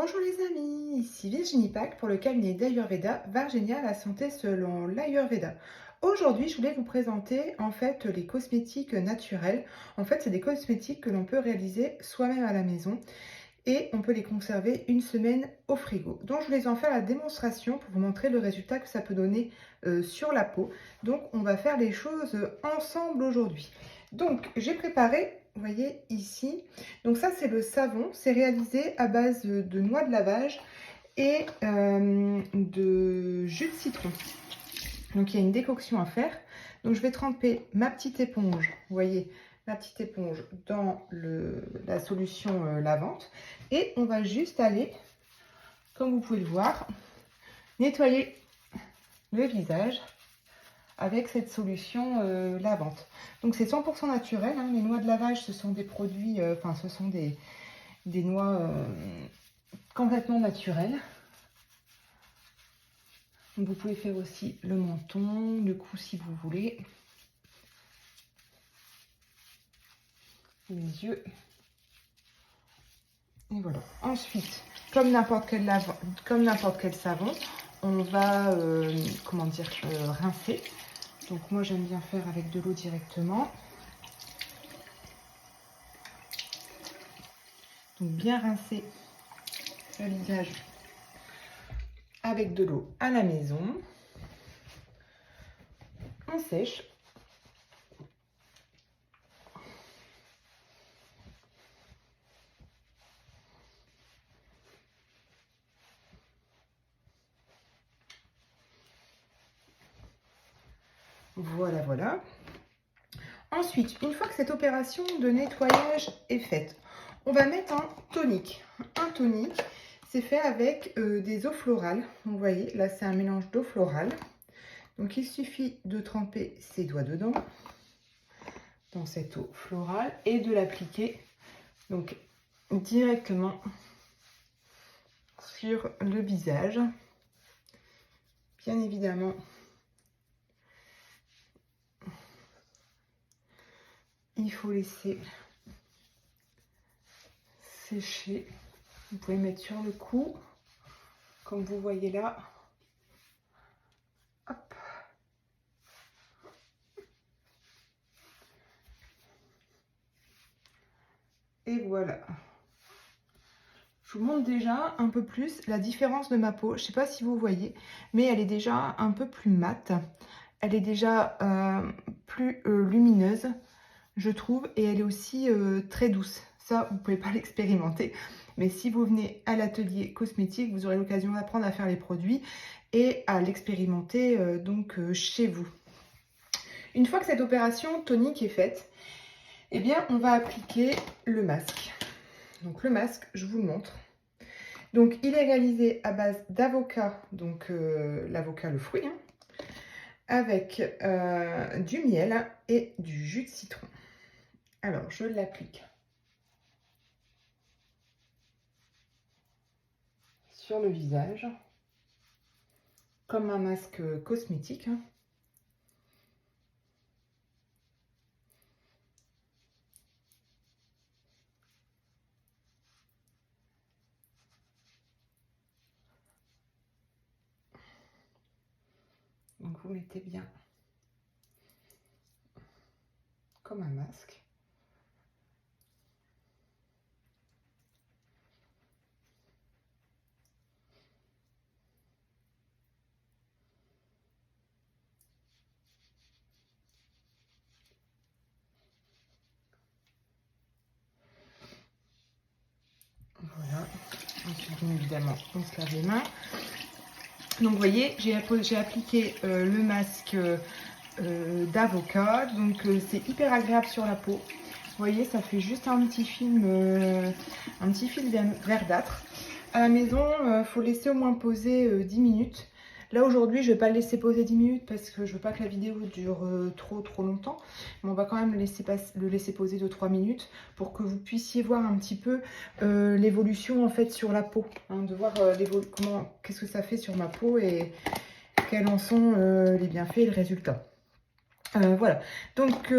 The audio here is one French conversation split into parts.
Bonjour les amis, ici Virginie Pack pour le cabinet d'Ayurveda, Vargenia, la santé selon l'Ayurveda. Aujourd'hui, je voulais vous présenter les cosmétiques naturels. C'est des cosmétiques que l'on peut réaliser soi-même à la maison et on peut les conserver une semaine au frigo. Donc, je voulais en faire la démonstration pour vous montrer le résultat que ça peut donner sur la peau. Donc, on va faire les choses ensemble aujourd'hui. Donc, j'ai préparé, vous voyez ici, donc ça c'est le savon, c'est réalisé à base de noix de lavage et de jus de citron. Donc, il y a une décoction à faire. Donc, je vais tremper ma petite éponge, vous voyez, ma petite éponge dans la solution lavante. Et on va juste aller, comme vous pouvez le voir, nettoyer le visage avec cette solution lavante. Donc, c'est 100% naturel. Hein. Les noix de lavage, ce sont des produits, ce sont des noix complètement naturelles. Donc, vous pouvez faire aussi le menton, le cou si vous voulez. Les yeux. Et voilà. Ensuite, comme n'importe quel savon, on va rincer. Donc moi j'aime bien faire avec de l'eau directement. Donc bien rincer le visage avec de l'eau à la maison. On sèche. Voilà, voilà. Ensuite, une fois que cette opération de nettoyage est faite, on va mettre un tonique. Un tonique, c'est fait avec des eaux florales. Vous voyez, là, c'est un mélange d'eau florale. Donc, il suffit de tremper ses doigts dedans, dans cette eau florale, et de l'appliquer donc directement sur le visage. Bien évidemment, il faut laisser sécher. Vous pouvez mettre sur le cou, comme vous voyez là. Hop. Et voilà. Je vous montre déjà un peu plus la différence de ma peau. Je ne sais pas si vous voyez, mais elle est déjà un peu plus mate. Elle est déjà plus lumineuse, je trouve, et elle est aussi très douce. Ça, vous ne pouvez pas l'expérimenter. Mais si vous venez à l'atelier cosmétique, vous aurez l'occasion d'apprendre à faire les produits et à l'expérimenter chez vous. Une fois que cette opération tonique est faite, eh bien, on va appliquer le masque. Donc, le masque, je vous le montre. Donc, il est réalisé à base d'avocat, donc l'avocat, le fruit, hein, avec du miel et du jus de citron. Alors, je l'applique sur le visage, comme un masque cosmétique. Hein. Donc, vous mettez bien comme un masque. Voilà. Ensuite, bien évidemment, on se lave les mains. Donc, vous voyez, j'ai appliqué le masque d'avocat. Donc, c'est hyper agréable sur la peau. Vous voyez, ça fait juste un petit film verdâtre. À la maison, il faut laisser au moins poser 10 minutes. Là, aujourd'hui, je ne vais pas le laisser poser 10 minutes parce que je ne veux pas que la vidéo dure trop longtemps. Mais on va quand même le laisser poser 2-3 minutes pour que vous puissiez voir un petit peu l'évolution en fait sur la peau. Hein, de voir qu'est-ce que ça fait sur ma peau et quels en sont les bienfaits et le résultat. Voilà, donc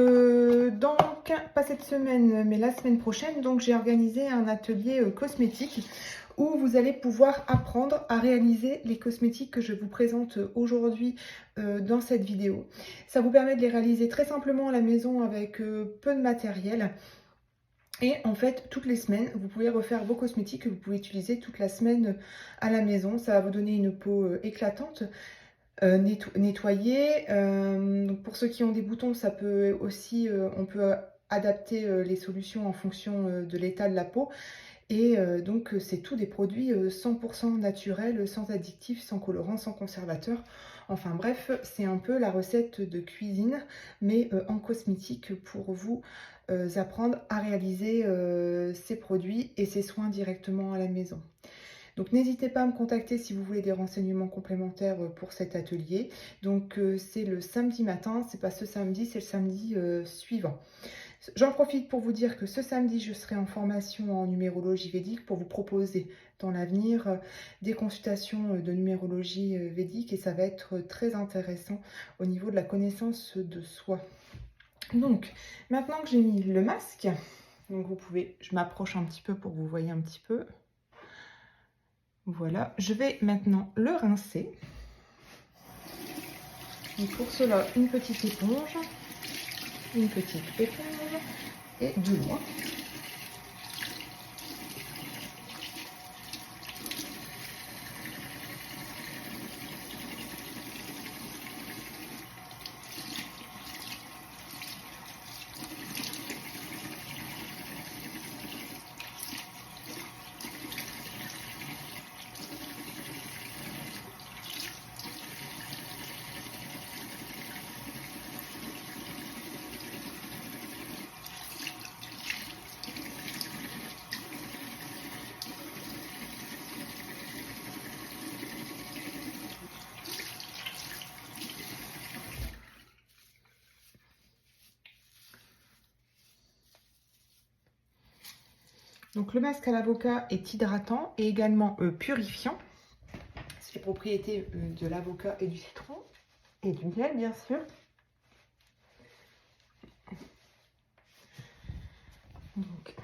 pas cette semaine, mais la semaine prochaine, donc j'ai organisé un atelier cosmétique où vous allez pouvoir apprendre à réaliser les cosmétiques que je vous présente aujourd'hui dans cette vidéo. Ça vous permet de les réaliser très simplement à la maison avec peu de matériel. Et en fait, toutes les semaines, vous pouvez refaire vos cosmétiques que vous pouvez utiliser toute la semaine à la maison. Ça va vous donner une peau éclatante, nettoyée. Donc pour ceux qui ont des boutons, ça peut aussi, on peut adapter les solutions en fonction de l'état de la peau. Et donc c'est tous des produits 100% naturels, sans additifs, sans colorants, sans conservateurs. Enfin bref, c'est un peu la recette de cuisine, mais en cosmétique pour vous apprendre à réaliser ces produits et ces soins directement à la maison. Donc n'hésitez pas à me contacter si vous voulez des renseignements complémentaires pour cet atelier. Donc c'est le samedi matin, c'est pas ce samedi, c'est le samedi suivant. J'en profite pour vous dire que ce samedi, je serai en formation en numérologie védique pour vous proposer dans l'avenir des consultations de numérologie védique et ça va être très intéressant au niveau de la connaissance de soi. Donc, maintenant que j'ai mis le masque, donc vous pouvez, je m'approche un petit peu pour que vous voyez un petit peu. Voilà, je vais maintenant le rincer. Donc pour cela, une petite éponge et de l'eau. Donc le masque à l'avocat est hydratant et également purifiant. C'est les propriétés de l'avocat et du citron et du miel bien sûr. Donc,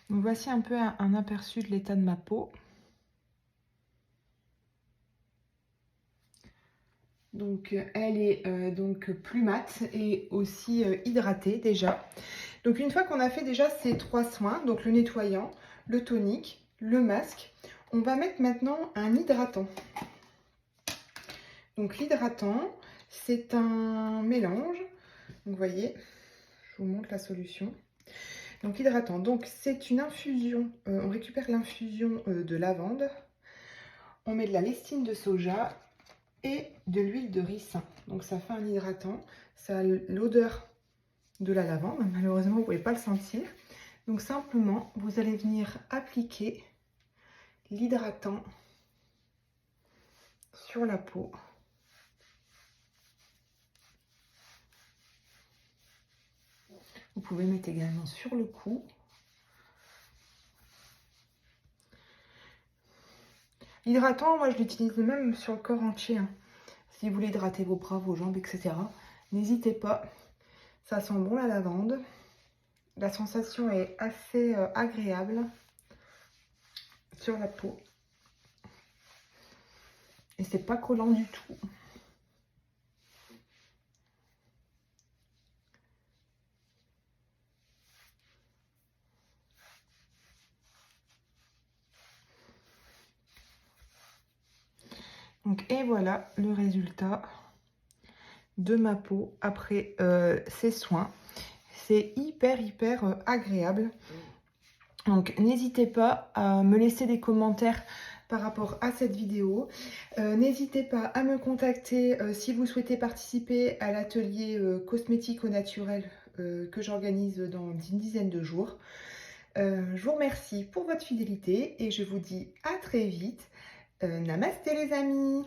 voici un peu un aperçu de l'état de ma peau. Donc elle est donc plus mate et aussi hydratée déjà. Donc une fois qu'on a fait déjà ces 3 soins, donc le nettoyant, le tonique, le masque, on va mettre maintenant un hydratant. Donc l'hydratant, c'est un mélange. Donc vous voyez, je vous montre la solution. Donc hydratant, donc c'est une infusion, on récupère l'infusion de lavande, on met de la lestine de soja et de l'huile de ricin. Donc ça fait un hydratant, ça a l'odeur de la lavande, malheureusement vous ne pouvez pas le sentir. Donc simplement, vous allez venir appliquer l'hydratant sur la peau. Vous pouvez mettre également sur le cou. L'hydratant, moi je l'utilise même sur le corps entier. Hein. Si vous voulez hydrater vos bras, vos jambes, etc. N'hésitez pas. Ça sent bon la lavande. La sensation est assez agréable sur la peau. Et c'est pas collant du tout. Donc, et voilà le résultat de ma peau après ces soins. C'est hyper agréable. Donc n'hésitez pas à me laisser des commentaires par rapport à cette vidéo. N'hésitez pas à me contacter si vous souhaitez participer à l'atelier cosmétique au naturel que j'organise dans une dizaine de jours. Je vous remercie pour votre fidélité et je vous dis à très vite. Namasté les amis!